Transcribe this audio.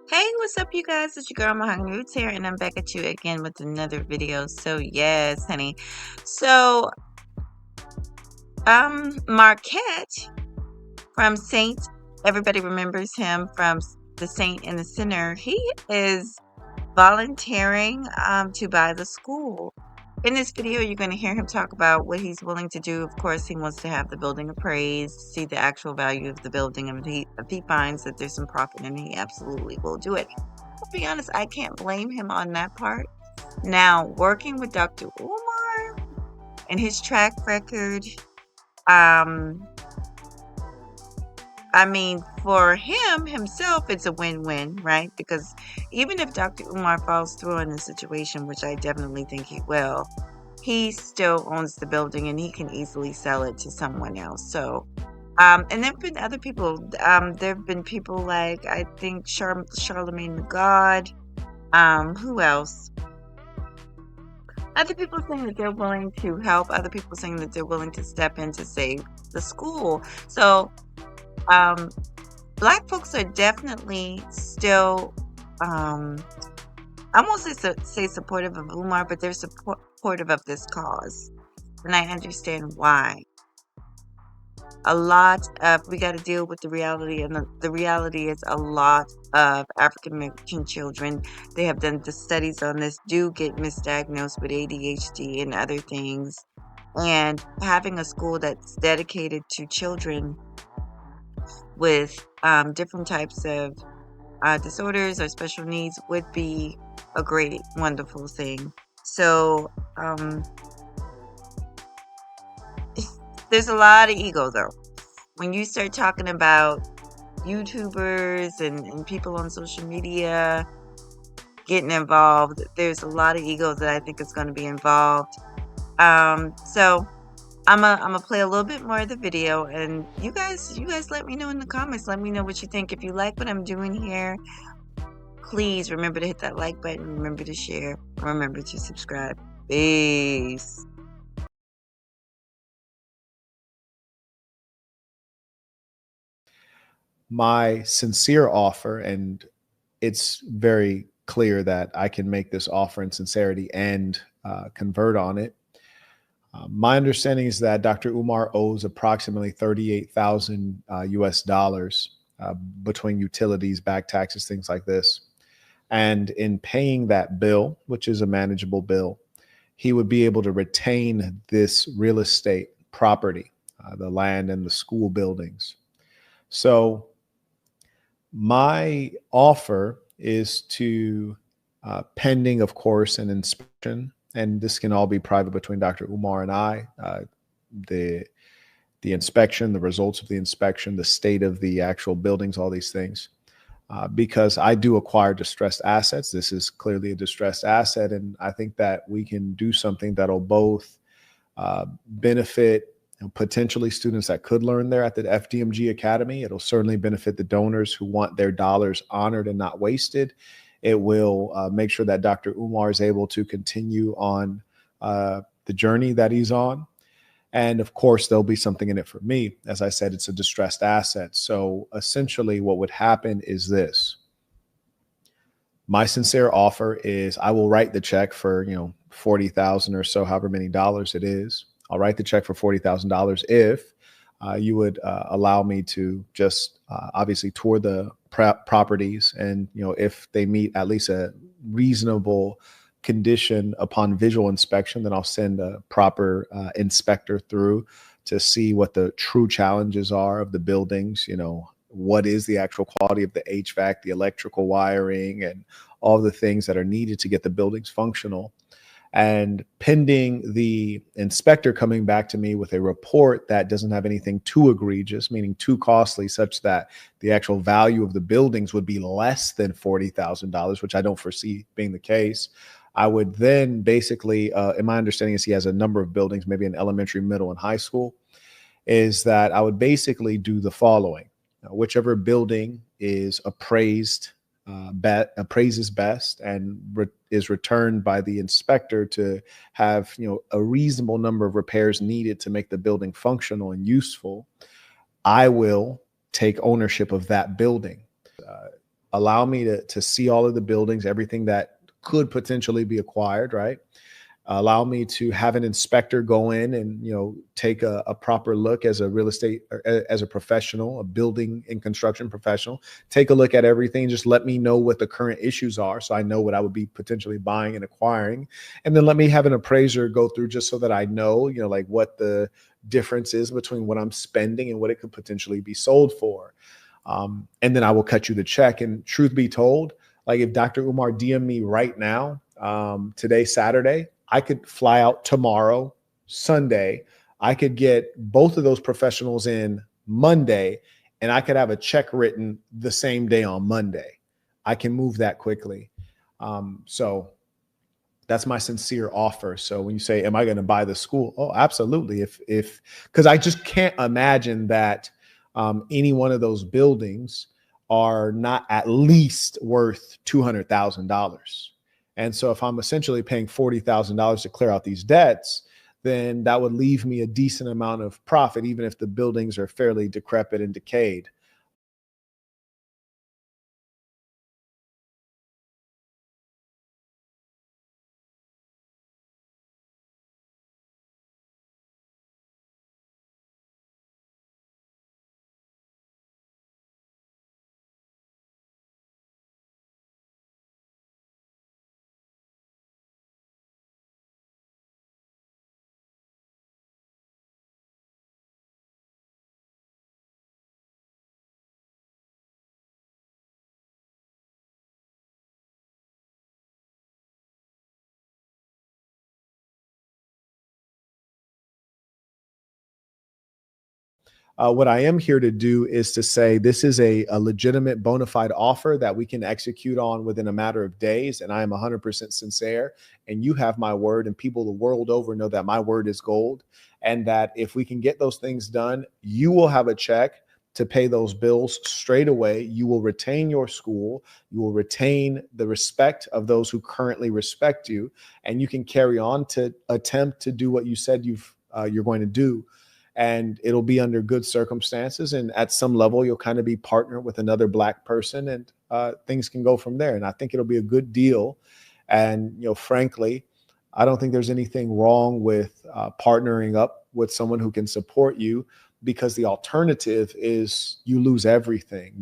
Hey, what's up, you guys? It's your girl Mahogany Roots here, and I'm back at you again with another video. So yes, honey. So, Marquett from Saint, everybody remembers him from The Saint and the Sinner. He is volunteering to buy the school. In this video, you're going to hear him talk about what he's willing to do. Of course, he wants to have the building appraised, see the actual value of the building, and if he finds that there's some profit in it, he absolutely will do it. To be honest, I can't blame him on that part. Now, working with Dr. Umar and his track record, um, I mean, for him himself, it's a win-win, right? Because even if Dr. Umar falls through in the situation, which I definitely think he will, he still owns the building and he can easily sell it to someone else. So, and there have been other people. There have been people like, I think, Charlemagne the God. Who else? Other people saying that they're willing to help. Other people saying that they're willing to step in to save the school. So, um, Black folks are definitely still, um, I won't say supportive of Umar, but they're supportive of this cause. And I understand why. We got to deal with the reality, and the reality is a lot of African American children, they have done the studies on this, do get misdiagnosed with ADHD and other things. And having a school that's dedicated to children with different types of disorders or special needs would be a great, wonderful thing. So, there's a lot of ego though. When you start talking about YouTubers and people on social media getting involved, there's a lot of ego that I think is going to be involved. So I'm gonna play a little bit more of the video, and you guys let me know in the comments. Let me know what you think. If you like what I'm doing here, please remember to hit that like button, remember to share, remember to subscribe. Peace. My sincere offer, and it's very clear that I can make this offer in sincerity and convert on it. My understanding is that Dr. Umar owes approximately 38,000 US dollars between utilities, back taxes, things like this. And in paying that bill, which is a manageable bill, he would be able to retain this real estate property, the land and the school buildings. So my offer is to, pending, of course, an inspection, and this can all be private between Dr. Umar and I, the inspection, the results of the inspection, the state of the actual buildings, all these things. Because I do acquire distressed assets. This is clearly a distressed asset, and I think that we can do something that'll both benefit potentially students that could learn there at the FDMG Academy. It'll certainly benefit the donors who want their dollars honored and not wasted. It will make sure that Dr. Umar is able to continue on the journey that he's on. And of course, there'll be something in it for me. As I said, it's a distressed asset. So essentially what would happen is this. My sincere offer is I will write the check for, 40,000 or so, however many dollars it is. I'll write the check for $40,000 if you would allow me to just obviously tour the properties, and if they meet at least a reasonable condition upon visual inspection, then I'll send a proper inspector through to see what the true challenges are of the buildings. What is the actual quality of the HVAC, the electrical wiring, and all the things that are needed to get the buildings functional. And pending the inspector coming back to me with a report that doesn't have anything too egregious, meaning too costly, such that the actual value of the buildings would be less than $40,000, which I don't foresee being the case, I would then basically, and my understanding is he has a number of buildings, maybe an elementary, middle, and high school, is that I would basically do the following. Whichever building is appraises best and is returned by the inspector to have a reasonable number of repairs needed to make the building functional and useful, I will take ownership of that building. allow me to see all of the buildings, everything that could potentially be acquired, right? Allow me to have an inspector go in and take a proper look as a real estate or as a professional, a building and construction professional. Take a look at everything. Just let me know what the current issues are, so I know what I would be potentially buying and acquiring, and then let me have an appraiser go through just so that I know, like what the difference is between what I'm spending and what it could potentially be sold for. And then I will cut you the check. And truth be told, like if Dr. Umar DM me right now, today, Saturday, I could fly out tomorrow, Sunday. I could get both of those professionals in Monday, and I could have a check written the same day on Monday. I can move that quickly. So that's my sincere offer. So when you say, am I going to buy the school? Oh, absolutely. Because I just can't imagine that any one of those buildings are not at least worth $200,000. And so if I'm essentially paying $40,000 to clear out these debts, then that would leave me a decent amount of profit, even if the buildings are fairly decrepit and decayed. What I am here to do is to say this is a legitimate bona fide offer that we can execute on within a matter of days. And I am 100% sincere. And you have my word, and people the world over know that my word is gold. And that if we can get those things done, you will have a check to pay those bills straight away. You will retain your school. You will retain the respect of those who currently respect you. And you can carry on to attempt to do what you said you're going to do, and it'll be under good circumstances. And at some level, you'll kind of be partnered with another Black person, and things can go from there. And I think it'll be a good deal. And, frankly, I don't think there's anything wrong with partnering up with someone who can support you, because the alternative is you lose everything.